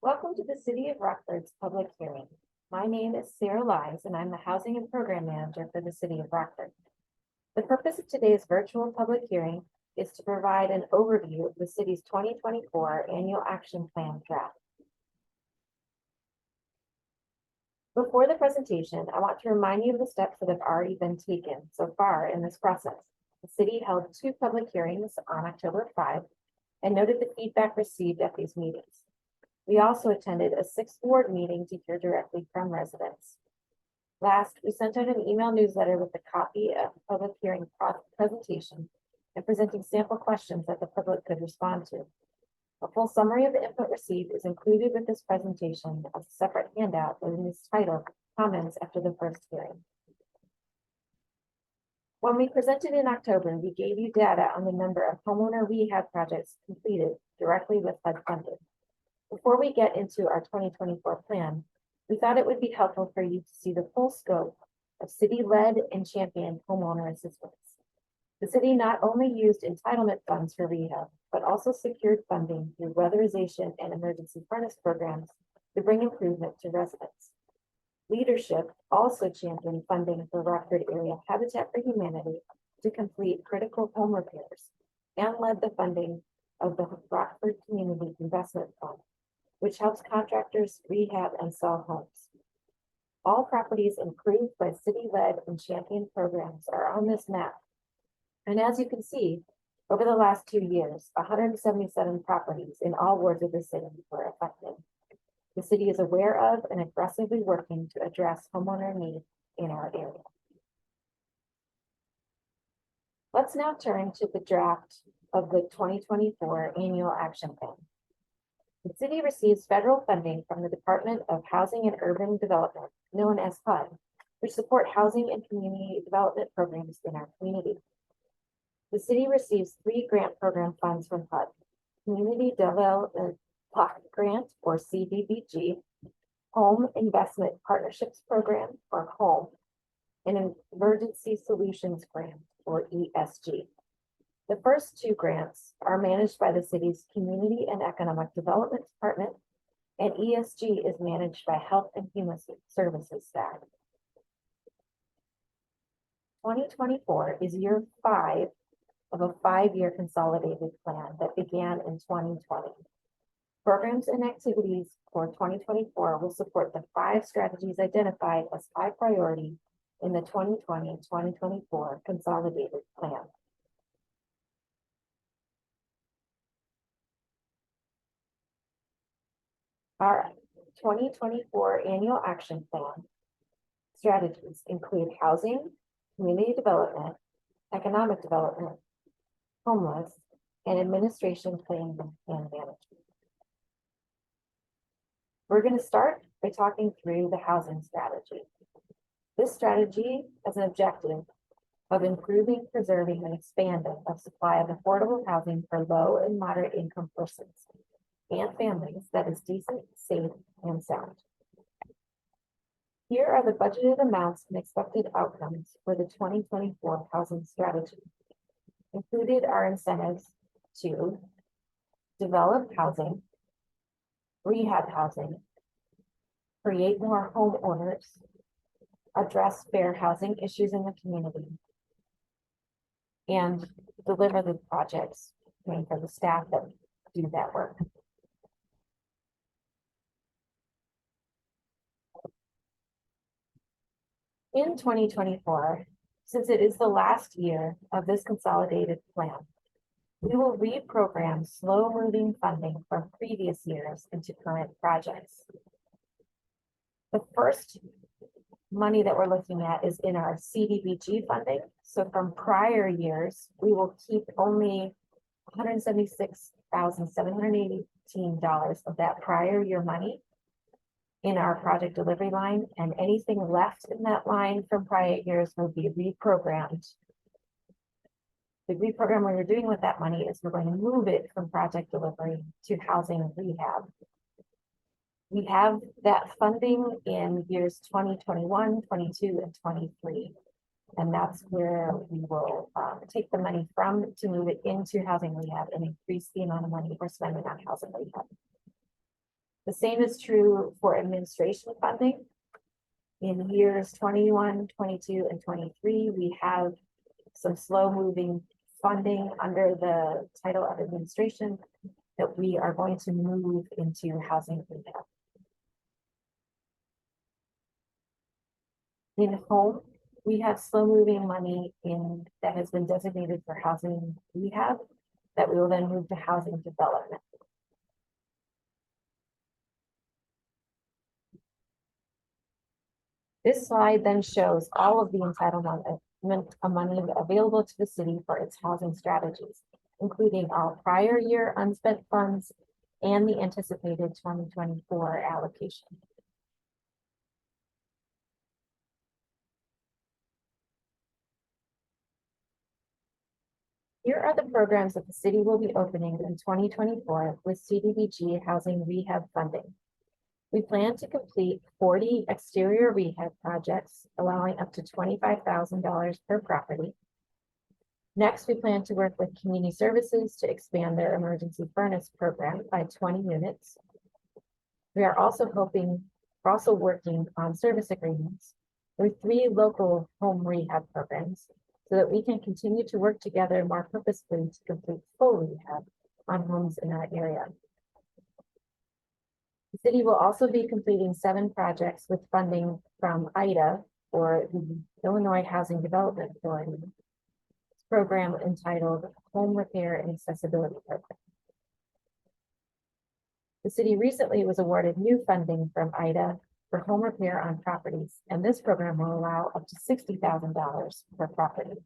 Welcome to the City of Rockford's public hearing. My name is Sarah Lies, and I'm the Housing and Program Manager for the City of Rockford. The purpose of today's virtual public hearing is to provide an overview of the city's 2024 Annual Action Plan draft. Before the presentation, I want to remind you of the steps that have already been taken so far in this process. The city held 2 public hearings on October 5 and noted the feedback received at these meetings. We also attended a 6th ward meeting to hear directly from residents. Last, we sent out an email newsletter with a copy of the public hearing presentation and presenting sample questions that the public could respond to. A full summary of the input received is included with this presentation as a separate handout that is titled Comments After the First Hearing. When we presented in October, we gave you data on the number of homeowner rehab projects completed directly with HUD funding. Before we get into our 2024 plan, we thought it would be helpful for you to see the full scope of city-led and championed homeowner assistance. The city not only used entitlement funds for rehab, but also secured funding through weatherization and emergency furnace programs to bring improvement to residents. Leadership also championed funding for Rockford area Habitat for Humanity to complete critical home repairs and led the funding of the Rockford Community Investment Fund, which helps contractors rehab and sell homes. All properties improved by city-led and championed programs are on this map. And as you can see, over the last 2 years, 177 properties in all wards of the city were affected. The city is aware of and aggressively working to address homeowner needs in our area. Let's now turn to the draft of the 2024 Annual Action Plan. The city receives federal funding from the Department of Housing and Urban Development, known as HUD, which support housing and community development programs in our community. The city receives 3 grant program funds from HUD: Community Development Block Grant, or CDBG, Home Investment Partnerships Program, or HOME, and an Emergency Solutions Grant, or ESG. The first 2 grants are managed by the city's Community and Economic Development Department, and ESG is managed by Health and Human Services staff. 2024 is year 5 of a 5-year consolidated plan that began in 2020. Programs and activities for 2024 will support the 5 strategies identified as high priority in the 2020-2024 consolidated plan. Our 2024 Annual Action Plan strategies include housing, community development, economic development, homeless, and administration, planning, and management. We're going to start by talking through the housing strategy. This strategy has an objective of improving, preserving, and expanding the supply of affordable housing for low and moderate income persons and families that is decent, safe, and sound. Here are the budgeted amounts and expected outcomes for the 2024 housing strategy. Included are incentives to develop housing, rehab housing, create more homeowners, address fair housing issues in the community, and deliver the projects for the staff that do that work. In 2024, since it is the last year of this consolidated plan, we will reprogram slow-moving funding from previous years into current projects. The first money that we're looking at is in our CDBG funding. So from prior years, we will keep only $176,718 of that prior year money in our project delivery line, and anything left in that line from prior years will be reprogrammed. The reprogram we're doing with that money is we're going to move it from project delivery to housing and rehab. We have that funding in years 2021, 22, and 23. And that's where we will take the money from to move it into housing rehab and increase the amount of money we're spending on housing rehab. The same is true for administration funding. In years 21, 22, and 23, we have some slow-moving funding under the title of administration that we are going to move into housing rehab. In home, we have slow-moving money that has been designated for housing rehab that we will then move to housing development. This slide then shows all of the entitlement of money available to the city for its housing strategies, including all prior year unspent funds and the anticipated 2024 allocation. Here are the programs that the city will be opening in 2024 with CDBG housing rehab funding. We plan to complete 40 exterior rehab projects, allowing up to $25,000 per property. Next, we plan to work with community services to expand their emergency furnace program by 20 units. We are also working on service agreements with 3 local home rehab programs so that we can continue to work together more purposefully to complete full rehab on homes in our area. The city will also be completing 7 projects with funding from IDA, or the Illinois Housing Development Authority, program entitled Home Repair and Accessibility Program. The city recently was awarded new funding from IDA for home repair on properties, and this program will allow up to $60,000 per property.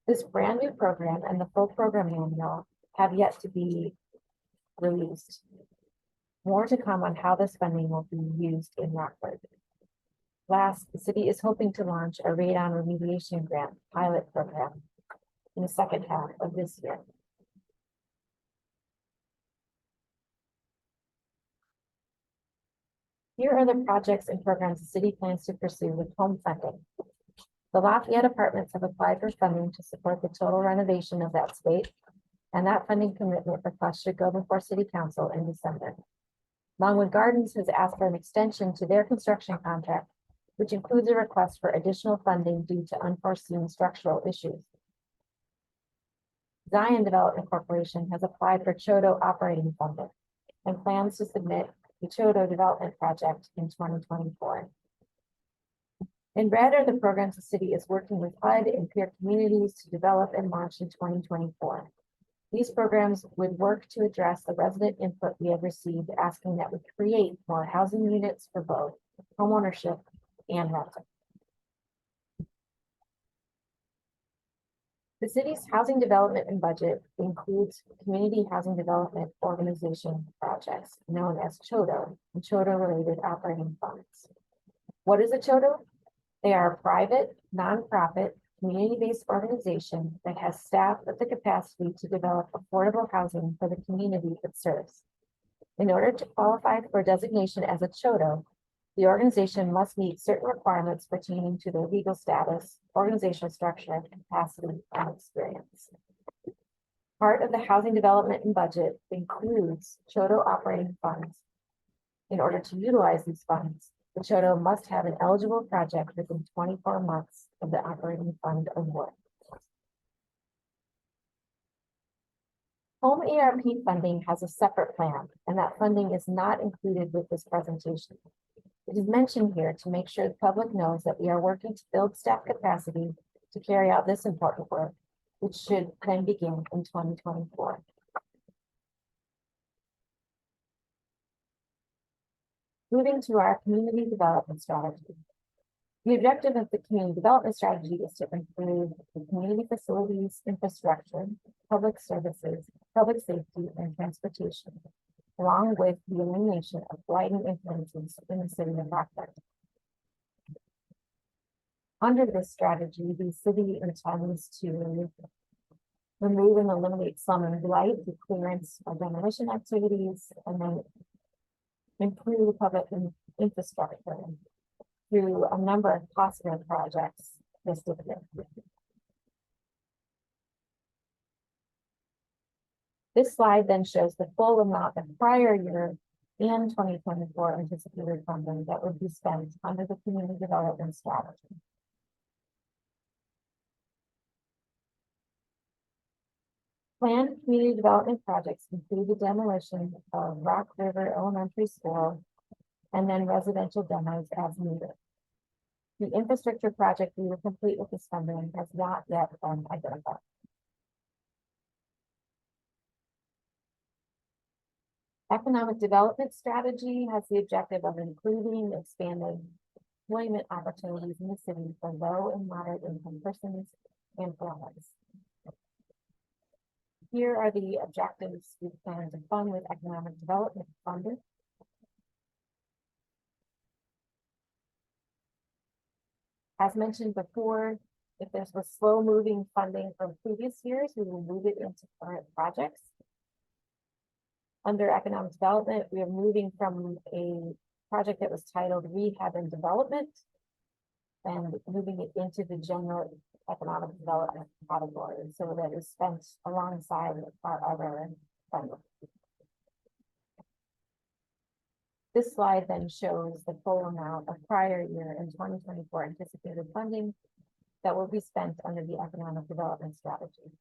This brand new program and the full program manual have yet to be released. More to come on how this funding will be used in Rockford. Last, the city is hoping to launch a radon remediation grant pilot program in the second half of this year. Here are the projects and programs the city plans to pursue with home funding. The Lafayette Apartments have applied for funding to support the total renovation of that space, and that funding commitment request should go before City Council in December. Longwood Gardens has asked for an extension to their construction contract, which includes a request for additional funding due to unforeseen structural issues. Zion Development Corporation has applied for Chodo operating funding and plans to submit the Chodo development project in 2024. In red are the programs the city is working with HUD and peer communities to develop and launch in 2024. These programs would work to address the resident input we have received asking that we create more housing units for both homeownership and rental. The city's housing development and budget includes community housing development organization projects known as CHODO and CHODO-related operating funds. What is a CHODO? They are a private, nonprofit, community-based organization that has staff with the capacity to develop affordable housing for the community it serves. In order to qualify for designation as a CHODO, the organization must meet certain requirements pertaining to their legal status, organizational structure, capacity, and experience. Part of the housing development and budget includes CHODO operating funds. In order to utilize these funds, the CHODO must have an eligible project within 24 months of the operating fund award. Home ARP funding has a separate plan, and that funding is not included with this presentation. It is mentioned here to make sure the public knows that we are working to build staff capacity to carry out this important work, which should then begin in 2024. Moving to our community development strategy. The objective of the community development strategy is to improve the community facilities, infrastructure, public services, public safety, and transportation, along with the elimination of blighting influences in the city of Rockford. Under this strategy, the city intends to remove and eliminate slum and blight through clearance of demolition activities, and then improve public infrastructure through a number of possible projects listed here. This slide then shows the full amount of prior year and 2024 anticipated funding that would be spent under the community development strategy. Planned community development projects include the demolition of Rock River Elementary School and then residential demos as needed. The infrastructure project we will complete with this funding has not yet been identified. Economic development strategy has the objective of improving, expanding employment opportunities in the city for low and moderate income persons and families. Here are the objectives we plan to fund with economic development funding. As mentioned before, if there's a slow moving funding from previous years, we will move it into current projects. Under economic development, we are moving from a project that was titled Rehab and Development and moving it into the general economic development category, so that is spent alongside our other funding. This slide then shows the full amount of prior year and 2024 anticipated funding that will be spent under the economic development strategy.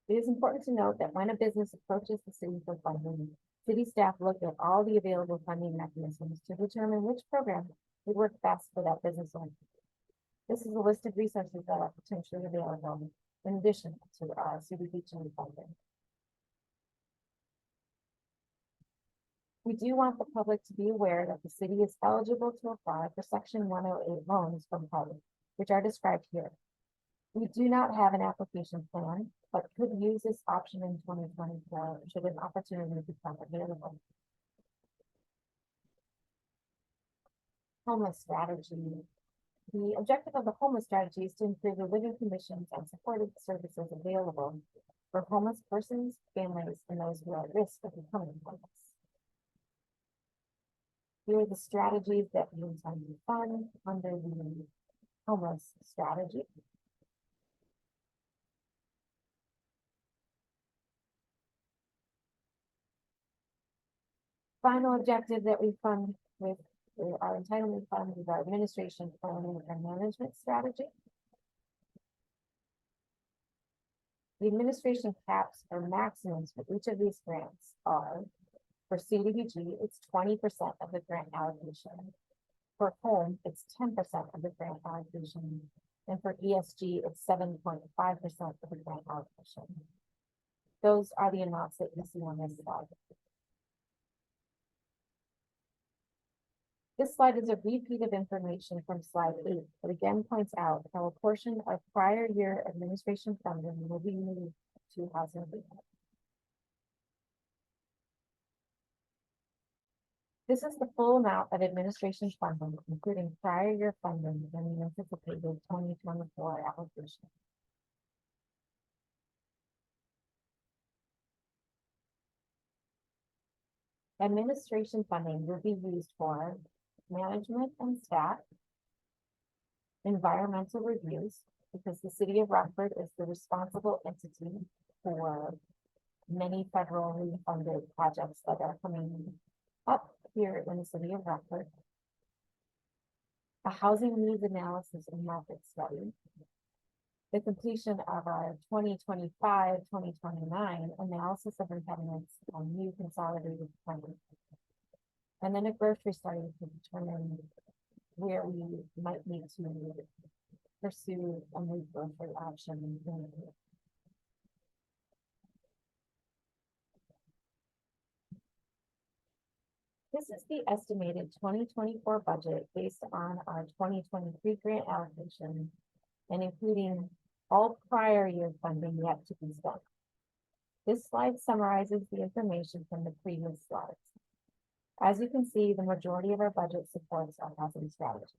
It is important to note that when a business approaches the city for funding, city staff look at all the available funding mechanisms to determine which program would work best for that business owner. This is a list of resources that are potentially available in addition to our CDBG funding. We do want the public to be aware that the city is eligible to apply for Section 108 loans from HUD, which are described here. We do not have an application plan, but could use this option in 2024 should an opportunity become available. Homeless strategy. The objective of the homeless strategy is to improve the living conditions and supportive services available for homeless persons, families, and those who are at risk of becoming homeless. Here are the strategies that we intend to fund under the homeless strategy. Final objective that we fund with our entitlement fund is our administration planning and management strategy. The administration caps or maximums for each of these grants are: for CDBG, it's 20% of the grant allocation. For home, it's 10% of the grant allocation. And for ESG, it's 7.5% of the grant allocation. Those are the amounts that you see on this slide. This slide is a repeat of information from slide 8, but again points out how a portion of prior year administration funding will be moved to housing rehab. This is the full amount of administration funding, including prior year funding and the anticipated 2024 allocation. Administration funding will be used for management and staff, environmental reviews, because the city of Rockford is the responsible entity for many federally funded projects that are coming up here in the city of Rockford. A housing needs analysis and market study, the completion of our 2025-2029 analysis of impediments on new consolidated funding, and then a grocery study to determine where we might need to pursue a new grocery option. This is the estimated 2024 budget based on our 2023 grant allocation and including all prior year funding yet to be spent. This slide summarizes the information from the previous slides. As you can see, the majority of our budget supports our housing strategy.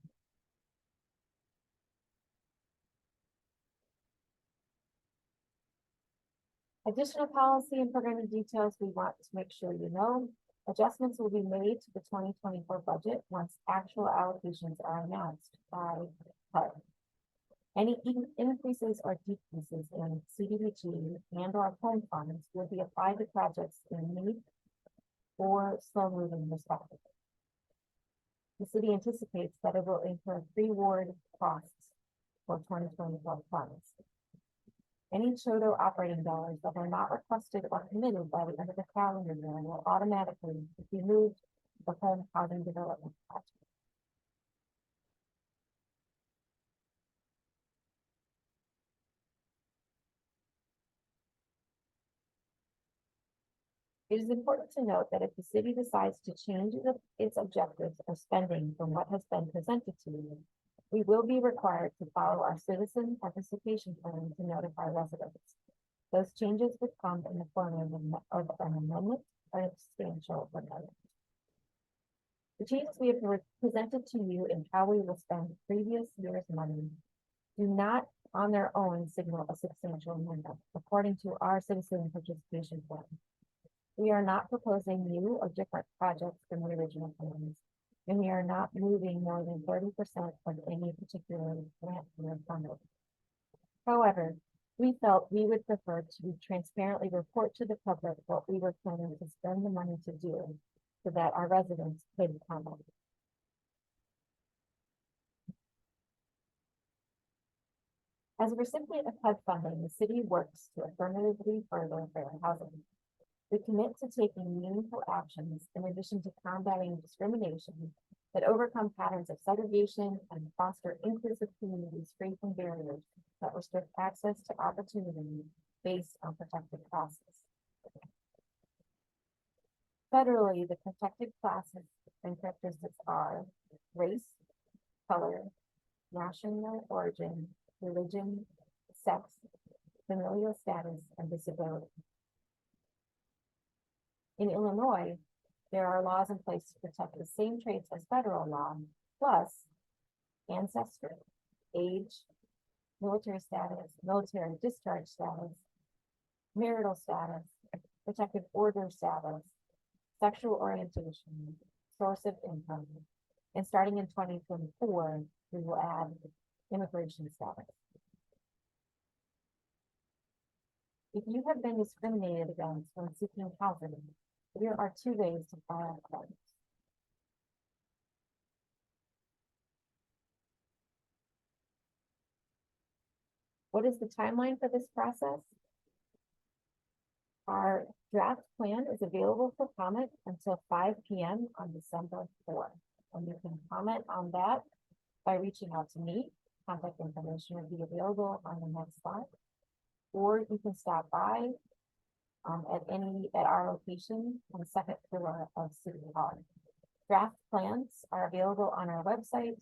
Additional policy and programming details we want to make sure you know. Adjustments will be made to the 2024 budget once actual allocations are announced by HUD. Any increases or decreases in CDBG and or home funds will be applied to projects in need or slow moving respectively. The city anticipates that it will incur pre-award costs for 2024 funds. Any Chodo operating dollars that are not requested or committed by the end of the calendar year will automatically be moved to the home housing development project. It is important to note that if the city decides to change its objectives or spending from what has been presented to you, we will be required to follow our citizen participation plan to notify residents. Those changes would come in the form of an amendment or a substantial amendment. The changes we have presented to you in how we will spend previous year's money do not on their own signal a substantial amendment, according to our citizen participation plan. We are not proposing new or different projects from the original plans, and we are not moving more than 30% of any particular grant year funded. However, we felt we would prefer to transparently report to the public what we were planning to spend the money to do so that our residents could comment. As a recipient of HUD funding, the city works to affirmatively further fair housing. We commit to taking meaningful actions in addition to combating discrimination that overcome patterns of segregation and foster inclusive communities free from barriers that restrict access to opportunity based on protected classes. Federally, the protected classes and characteristics are race, color, national origin, religion, sex, familial status, and disability. In Illinois, there are laws in place to protect the same traits as federal law, plus ancestry, age, military status, military discharge status, marital status, protective order status, sexual orientation, source of income, and starting in 2024, we will add immigration status. If you have been discriminated against when seeking housing, there are two ways to file claims. What is the timeline for this process? Our draft plan is available for comment until 5 p.m. on December 4th. And you can comment on that by reaching out to me. Contact information will be available on the next slide. Or you can stop by at our location on the second floor of City Hall. Draft plans are available on our website,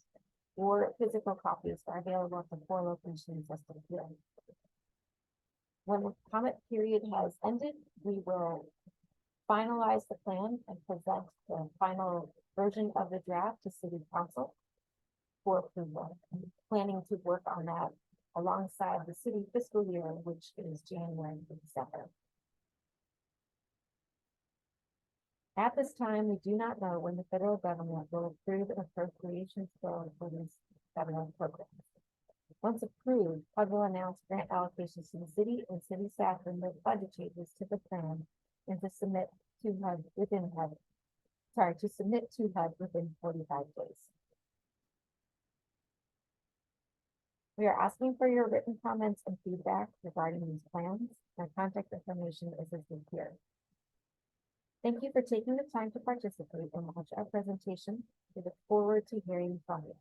or physical copies are available at the 4 locations listed here. When the comment period has ended, we will finalize the plan and present the final version of the draft to City Council for approval. Planning to work on that alongside the city fiscal year, which is January to December. At this time, we do not know when the federal government will approve an appropriations bill for these federal programs. Once approved, HUD will announce grant allocations to the city, and city staff will make budget changes to the plan and to submit to HUD within 45 days. We are asking for your written comments and feedback regarding these plans. My contact information is listed here. Thank you for taking the time to participate and watch our presentation. We look forward to hearing from you.